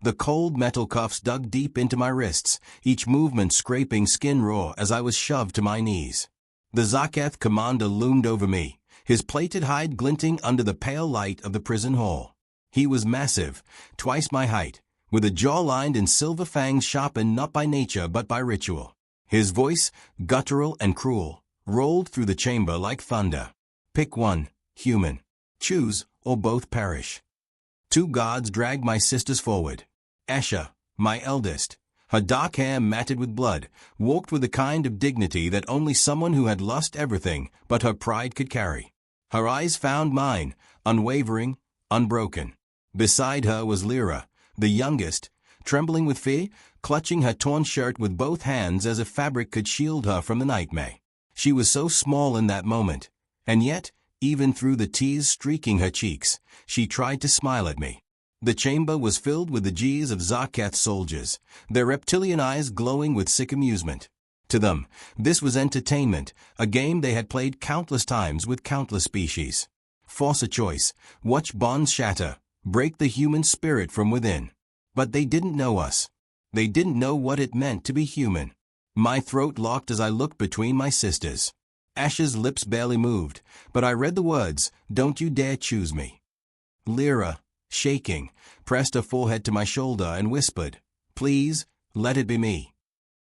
The cold metal cuffs dug deep into my wrists, each movement scraping skin raw as I was shoved to my knees. The Zaketh commander loomed over me, his plated hide glinting under the pale light of the prison hall. He was massive, twice my height, with a jaw lined in silver fangs sharpened not by nature but by ritual. His voice, guttural and cruel, rolled through the chamber like thunder. Pick one, human. Choose, or both perish. 2 guards dragged my sisters forward. Asha, my eldest, her dark hair matted with blood, walked with a kind of dignity that only someone who had lost everything but her pride could carry. Her eyes found mine, unwavering, unbroken. Beside her was Lyra, the youngest, trembling with fear, clutching her torn shirt with both hands as if fabric could shield her from the nightmare. She was so small in that moment, and yet, even through the tears streaking her cheeks, she tried to smile at me. The chamber was filled with the G's of Zaketh soldiers, their reptilian eyes glowing with sick amusement. To them, this was entertainment, a game they had played countless times with countless species. Force a choice, watch bonds shatter, break the human spirit from within. But they didn't know us. They didn't know what it meant to be human. My throat locked as I looked between my sisters. Ash's lips barely moved, but I read the words, "Don't you dare choose me." Lyra, shaking, pressed her forehead to my shoulder and whispered, "Please, let it be me."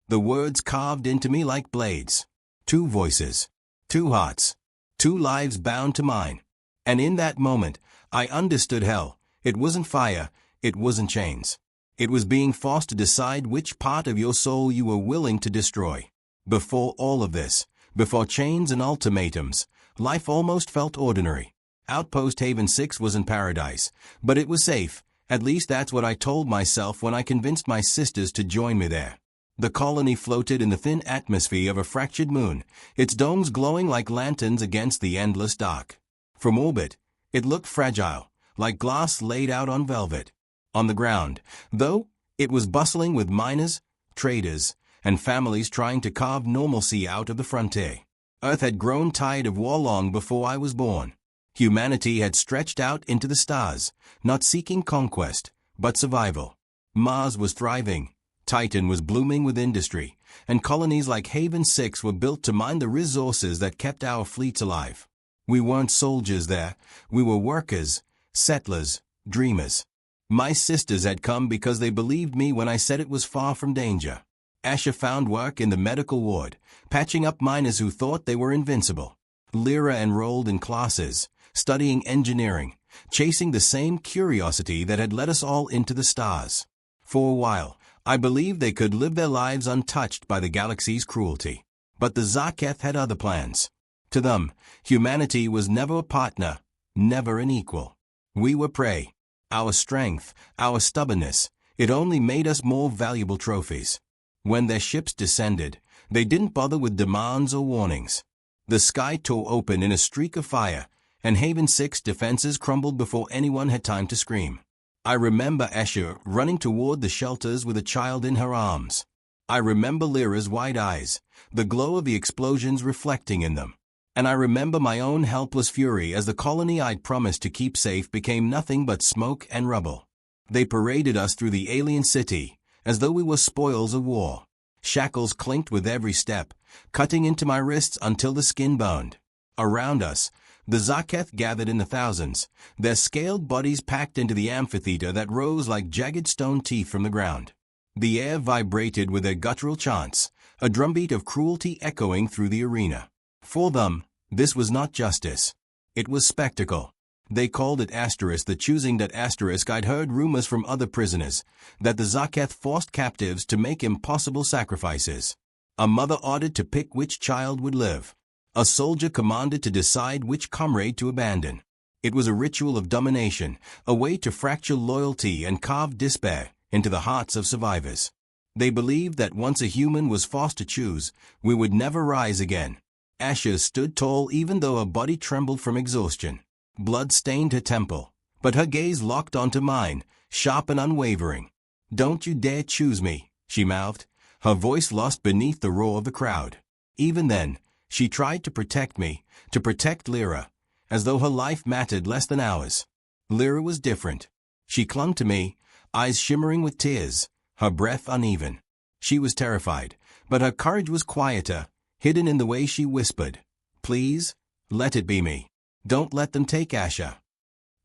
The words carved into me like blades. 2 voices, 2 hearts, 2 lives bound to mine. And in that moment, I understood hell. It wasn't fire, it wasn't chains. It was being forced to decide which part of your soul you were willing to destroy. Before all of this, before chains and ultimatums, life almost felt ordinary. Outpost Haven 6 wasn't paradise, but it was safe. At least that's what I told myself when I convinced my sisters to join me there. The colony floated in the thin atmosphere of a fractured moon, its domes glowing like lanterns against the endless dark. From orbit, it looked fragile, like glass laid out on velvet. On the ground, though, it was bustling with miners, traders, and families trying to carve normalcy out of the frontier. Earth had grown tired of war long before I was born. Humanity had stretched out into the stars, not seeking conquest, but survival. Mars was thriving, Titan was blooming with industry, and colonies like Haven 6 were built to mine the resources that kept our fleets alive. We weren't soldiers there, we were workers, settlers, dreamers. My sisters had come because they believed me when I said it was far from danger. Asha found work in the medical ward, patching up miners who thought they were invincible. Lyra enrolled in classes, studying engineering, chasing the same curiosity that had led us all into the stars. For a while, I believed they could live their lives untouched by the galaxy's cruelty. But the Zaketh had other plans. To them, humanity was never a partner, never an equal. We were prey. Our strength, our stubbornness, it only made us more valuable trophies. When their ships descended, they didn't bother with demands or warnings. The sky tore open in a streak of fire, and Haven 6 defenses crumbled before anyone had time to scream. I remember Asher running toward the shelters with a child in her arms. I remember Lyra's wide eyes, the glow of the explosions reflecting in them. And I remember my own helpless fury as the colony I'd promised to keep safe became nothing but smoke and rubble. They paraded us through the alien city, as though we were spoils of war. Shackles clinked with every step, cutting into my wrists until the skin burned. Around us, the Zaketh gathered in the thousands, their scaled bodies packed into the amphitheater that rose like jagged stone teeth from the ground. The air vibrated with their guttural chants, a drumbeat of cruelty echoing through the arena. For them, this was not justice. It was spectacle. They called it asterisk the choosing that asterisk. I'd heard rumors from other prisoners that the Zaketh forced captives to make impossible sacrifices. A mother ordered to pick which child would live. A soldier commanded to decide which comrade to abandon. It was a ritual of domination, a way to fracture loyalty and carve despair into the hearts of survivors. They believed that once a human was forced to choose, we would never rise again. Asha stood tall even though her body trembled from exhaustion. Blood stained her temple, but her gaze locked onto mine, sharp and unwavering. "Don't you dare choose me," she mouthed, her voice lost beneath the roar of the crowd. Even then, she tried to protect me, to protect Lyra, as though her life mattered less than ours. Lyra was different. She clung to me, eyes shimmering with tears, her breath uneven. She was terrified, but her courage was quieter, hidden in the way she whispered, "Please, let it be me. Don't let them take Asha."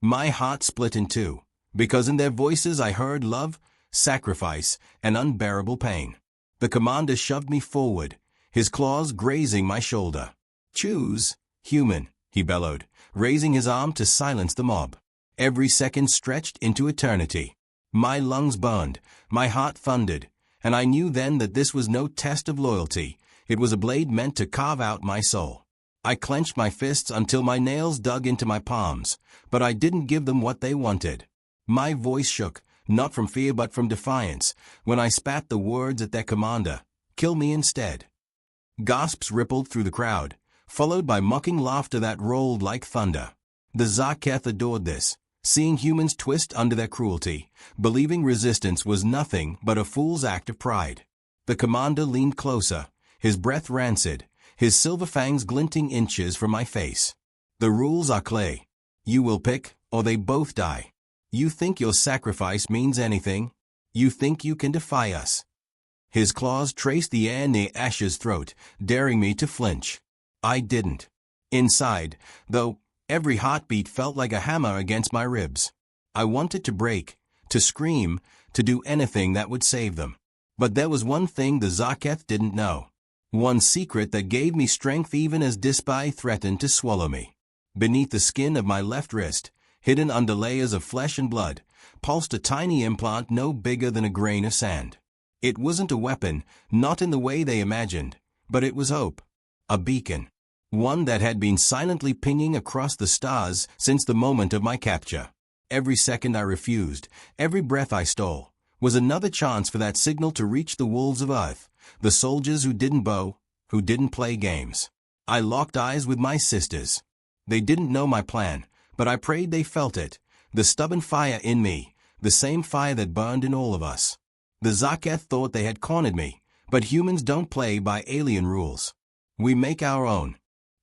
My heart split in two, because in their voices I heard love, sacrifice, and unbearable pain. The commander shoved me forward, his claws grazing my shoulder. "Choose, human," he bellowed, raising his arm to silence the mob. Every second stretched into eternity. My lungs burned, my heart thundered, and I knew then that this was no test of loyalty. It was a blade meant to carve out my soul. I clenched my fists until my nails dug into my palms, but I didn't give them what they wanted. My voice shook, not from fear but from defiance, when I spat the words at their commander, "Kill me instead." Gasps rippled through the crowd, followed by mocking laughter that rolled like thunder. The Zaketh adored this, seeing humans twist under their cruelty, believing resistance was nothing but a fool's act of pride. The commander leaned closer, his breath rancid, his silver fangs glinting inches from my face. "The rules are clear. You will pick, or they both die. You think your sacrifice means anything? You think you can defy us?" His claws traced the air near Ash's throat, daring me to flinch. I didn't. Inside, though, every heartbeat felt like a hammer against my ribs. I wanted to break, to scream, to do anything that would save them. But there was one thing the Zaketh didn't know. One secret that gave me strength even as Dispai threatened to swallow me. Beneath the skin of my left wrist, hidden under layers of flesh and blood, pulsed a tiny implant no bigger than a grain of sand. It wasn't a weapon, not in the way they imagined, but it was hope. A beacon. One that had been silently pinging across the stars since the moment of my capture. Every second I refused, every breath I stole, was another chance for that signal to reach the wolves of Earth, the soldiers who didn't bow, who didn't play games. I locked eyes with my sisters. They didn't know my plan, but I prayed they felt it, the stubborn fire in me, the same fire that burned in all of us. The Zaketh thought they had cornered me, but humans don't play by alien rules. We make our own.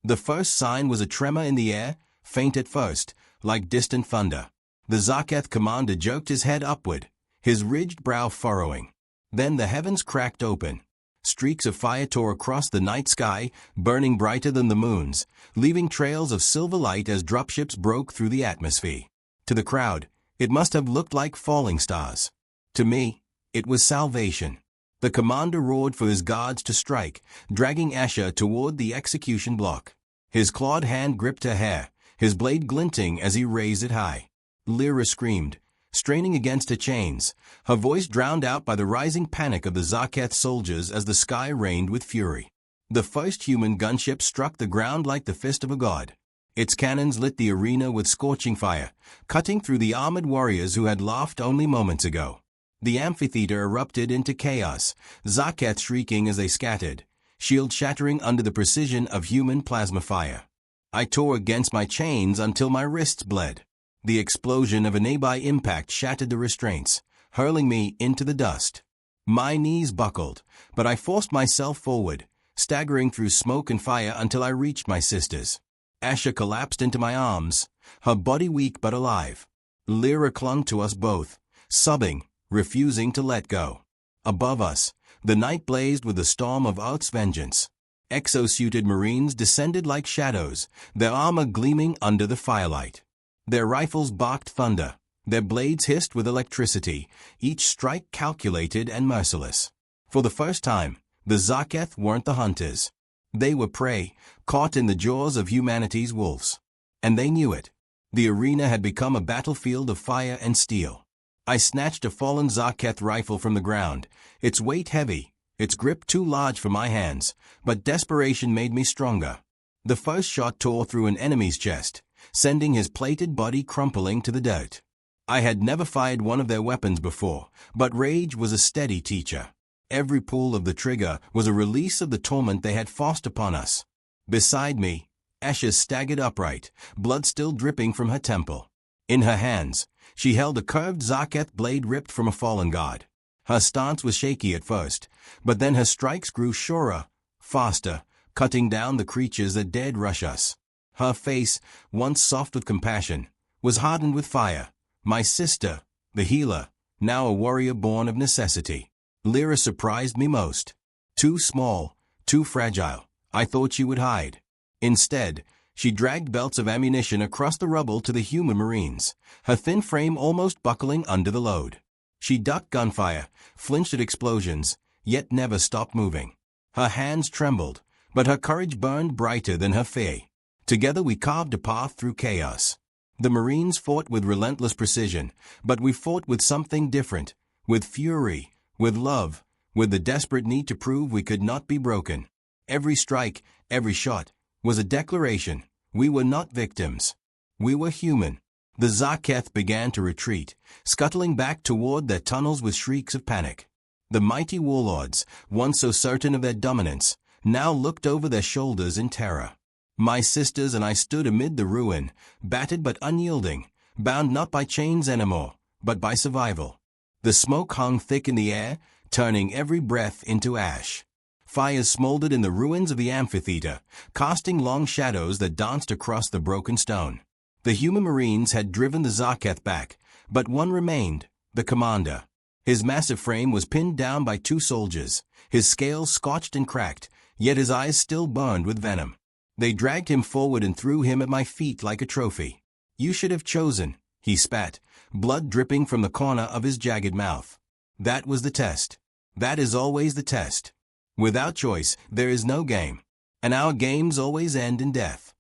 The first sign was a tremor in the air, faint at first, like distant thunder. The Zaketh commander jerked his head upward, his ridged brow furrowing. Then the heavens cracked open. Streaks of fire tore across the night sky, burning brighter than the moon's, leaving trails of silver light as dropships broke through the atmosphere. To the crowd, it must have looked like falling stars. To me, it was salvation. The commander roared for his guards to strike, dragging Asha toward the execution block. His clawed hand gripped her hair, his blade glinting as he raised it high. Lyra screamed, straining against her chains, her voice drowned out by the rising panic of the Zaketh soldiers as the sky rained with fury. The first human gunship struck the ground like the fist of a god. Its cannons lit the arena with scorching fire, cutting through the armored warriors who had laughed only moments ago. The amphitheater erupted into chaos, Zaketh shrieking as they scattered, shield shattering under the precision of human plasma fire. I tore against my chains until my wrists bled. The explosion of a nearby impact shattered the restraints, hurling me into the dust. My knees buckled, but I forced myself forward, staggering through smoke and fire until I reached my sisters. Asha collapsed into my arms, her body weak but alive. Lyra clung to us both, sobbing, refusing to let go. Above us, the night blazed with the storm of Earth's vengeance. Exosuited Marines descended like shadows, their armor gleaming under the firelight. Their rifles barked thunder, their blades hissed with electricity, each strike calculated and merciless. For the first time, the Zaketh weren't the hunters. They were prey, caught in the jaws of humanity's wolves. And they knew it. The arena had become a battlefield of fire and steel. I snatched a fallen Zaketh rifle from the ground, its weight heavy, its grip too large for my hands, but desperation made me stronger. The first shot tore through an enemy's chest, sending his plated body crumpling to the dirt. I had never fired one of their weapons before, but rage was a steady teacher. Every pull of the trigger was a release of the torment they had forced upon us. Beside me, Asha staggered upright, blood still dripping from her temple. In her hands, she held a curved Zaketh blade ripped from a fallen god. Her stance was shaky at first, but then her strikes grew surer, faster, cutting down the creatures that dared rush us. Her face, once soft with compassion, was hardened with fire. My sister, the healer, now a warrior born of necessity. Lyra surprised me most. Too small, too fragile, I thought she would hide. Instead, she dragged belts of ammunition across the rubble to the human Marines, her thin frame almost buckling under the load. She ducked gunfire, flinched at explosions, yet never stopped moving. Her hands trembled, but her courage burned brighter than her fear. Together we carved a path through chaos. The Marines fought with relentless precision, but we fought with something different, with fury, with love, with the desperate need to prove we could not be broken. Every strike, every shot, was a declaration. We were not victims. We were human. The Zaketh began to retreat, scuttling back toward their tunnels with shrieks of panic. The mighty warlords, once so certain of their dominance, now looked over their shoulders in terror. My sisters and I stood amid the ruin, battered but unyielding, bound not by chains anymore, but by survival. The smoke hung thick in the air, turning every breath into ash. Fires smoldered in the ruins of the amphitheater, casting long shadows that danced across the broken stone. The human Marines had driven the Zaketh back, but one remained, the commander. His massive frame was pinned down by 2 soldiers, his scales scorched and cracked, yet his eyes still burned with venom. They dragged him forward and threw him at my feet like a trophy. "You should have chosen," he spat, blood dripping from the corner of his jagged mouth. "That was the test. That is always the test. Without choice, there is no game. And our games always end in death."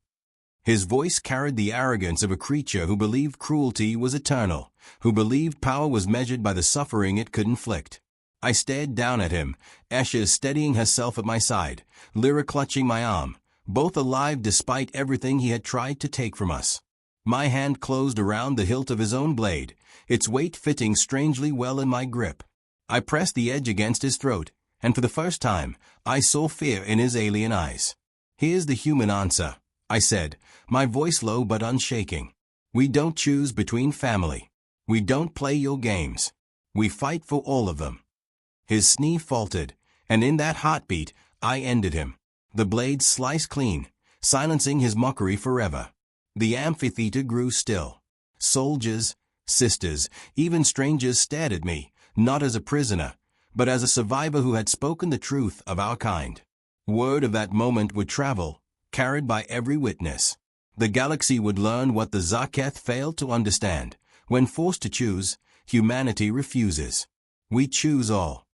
His voice carried the arrogance of a creature who believed cruelty was eternal, who believed power was measured by the suffering it could inflict. I stared down at him, Esha steadying herself at my side, Lyra clutching my arm, both alive despite everything he had tried to take from us. My hand closed around the hilt of his own blade, its weight fitting strangely well in my grip. I pressed the edge against his throat, and for the first time, I saw fear in his alien eyes. "Here's the human answer," I said, my voice low but unshaking. "We don't choose between family. We don't play your games. We fight for all of them." His sneeze faltered, and in that heartbeat, I ended him. The blade sliced clean, silencing his mockery forever. The amphitheater grew still. Soldiers, sisters, even strangers stared at me, not as a prisoner, but as a survivor who had spoken the truth of our kind. Word of that moment would travel, carried by every witness. The galaxy would learn what the Zaketh failed to understand. When forced to choose, humanity refuses. We choose all.